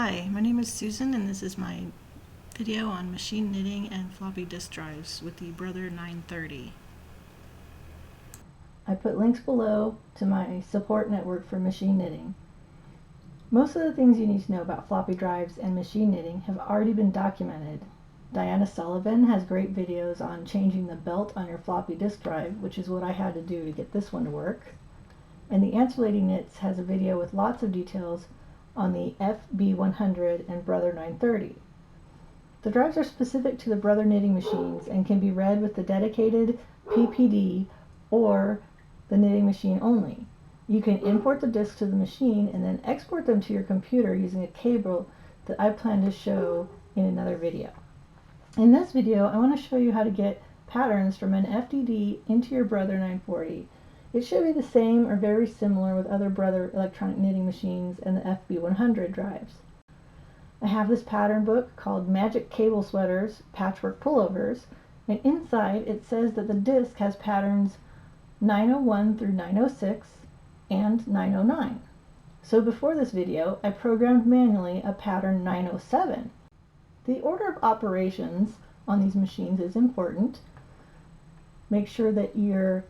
Hi, my name is Susan and this is my video on machine knitting and floppy disk drives with the Brother 930. I put links below to my support network for machine knitting. Most of the things you need to know about floppy drives and machine knitting have already been documented. Diana Sullivan has great videos on changing the belt on your floppy disk drive, which is what I had to do to get this one to work. And the Answer Lady Knits has a video with lots of details on the FB100 and Brother 930. The drives are specific to the Brother knitting machines and can be read with the dedicated PPD or the knitting machine only. You can import the disks to the machine and then export them to your computer using a cable that I plan to show in another video. In this video, I want to show you how to get patterns from an FDD into your Brother 940. It should be the same or very similar with other Brother electronic knitting machines and the FB100 drives. I have this pattern book called Magic Cable Sweaters Patchwork Pullovers, and inside it says that the disc has patterns 901 through 906 and 909. So before this video, I programmed manually a pattern 907. The order of operations on these machines is important. Make sure that your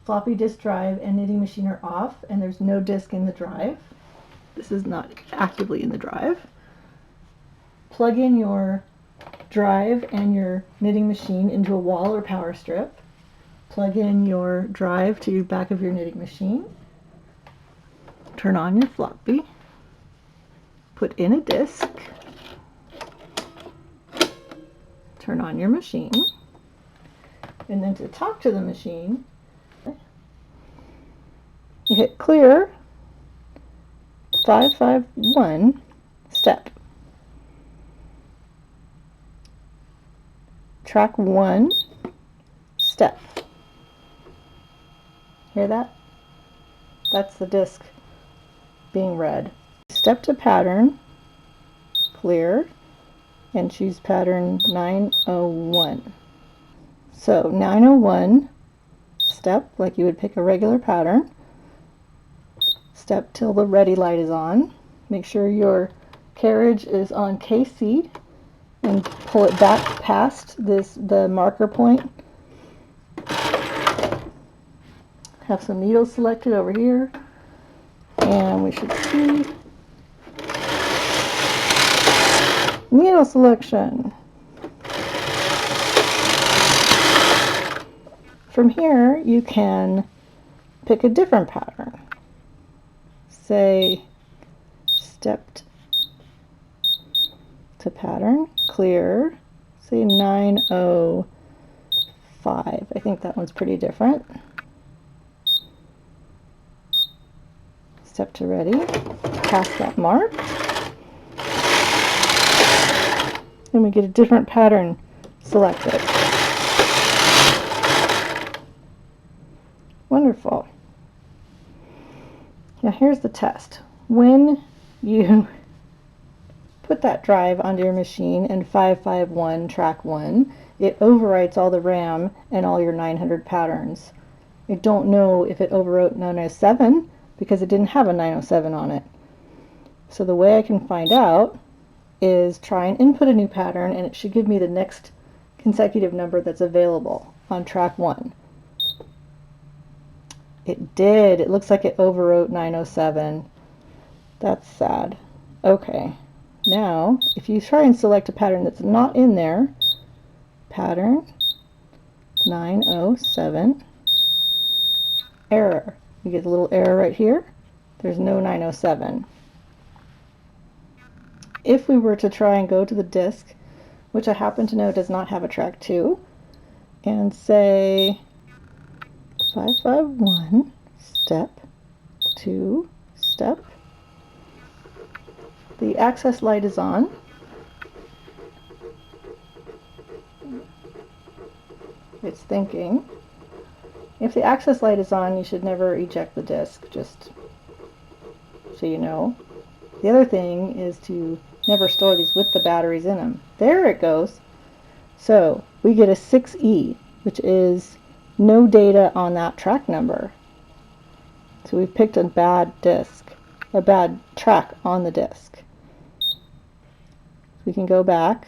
floppy disk drive and knitting machine are off and there's no disk in the drive. This is not actively in the drive. Plug in your drive and your knitting machine into a wall or power strip. Plug in your drive to the back of your knitting machine. Turn on your floppy. Put in a disk. Turn on your machine. And then to talk to the machine, you hit clear 551 step. Track 1 step. Hear that? That's the disc being read. Step to pattern, clear, and choose pattern 901. So 901 step, like you would pick a regular pattern. Step till the ready light is on. Make sure your carriage is on KC and pull it back past the marker point. Have some needles selected over here, and we should see needle selection. From here you can pick a different pattern. Say stepped to pattern, clear, say 905. I think that one's pretty different. Step to ready, past that mark, and we get a different pattern selected. Wonderful. Now here's the test. When you put that drive onto your machine and 551 track 1, it overwrites all the RAM and all your 900 patterns. I don't know if it overwrote 907 because it didn't have a 907 on it. So the way I can find out is try and input a new pattern, and it should give me the next consecutive number that's available on track 1. It did. It looks like it overwrote 907. That's sad. Okay. Now, if you try and select a pattern that's not in there, pattern 907, error. You get a little error right here. There's no 907. If we were to try and go to the disk, which I happen to know does not have a track 2, and say 551 step 2 step, the access light is on. It's thinking. If the access light is on, you should never eject the disk, just so you know. The other thing is to never store these with the batteries in them. There it goes. So we get a 6E, which is no data on that track number. So we picked a bad disk. a bad track on the disc. We can go back,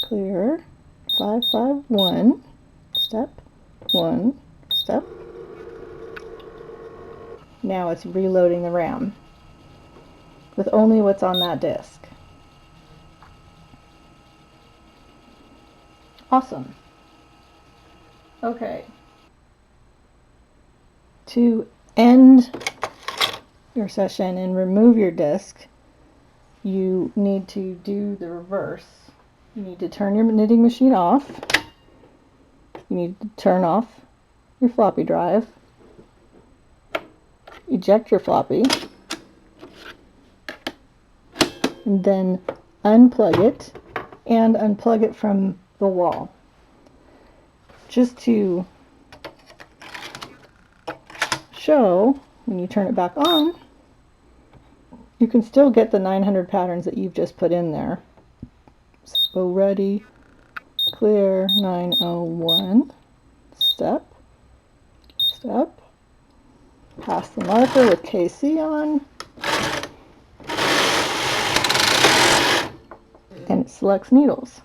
clear, 551, step, 1, step. Now it's reloading the RAM with only what's on that disk. Awesome. Okay. To end your session and remove your disk, you need to do the reverse. You need to turn your knitting machine off. You need to turn off your floppy drive. Eject your floppy. And then unplug it and unplug it from the wall. Just to show, when you turn it back on, you can still get the 900 patterns that you've just put in there. So ready, clear, 901, step, step, pass the marker with KC on, and it selects needles.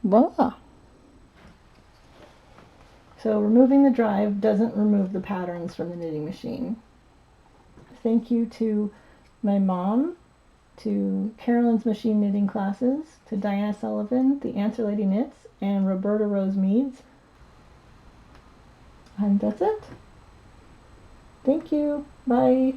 Voila! So removing the drive doesn't remove the patterns from the knitting machine. Thank you to my mom, to Carolyn's machine knitting classes, to Diana Sullivan, the Answer Lady Knits, and Roberta Rose Meads. And that's it. Thank you. Bye.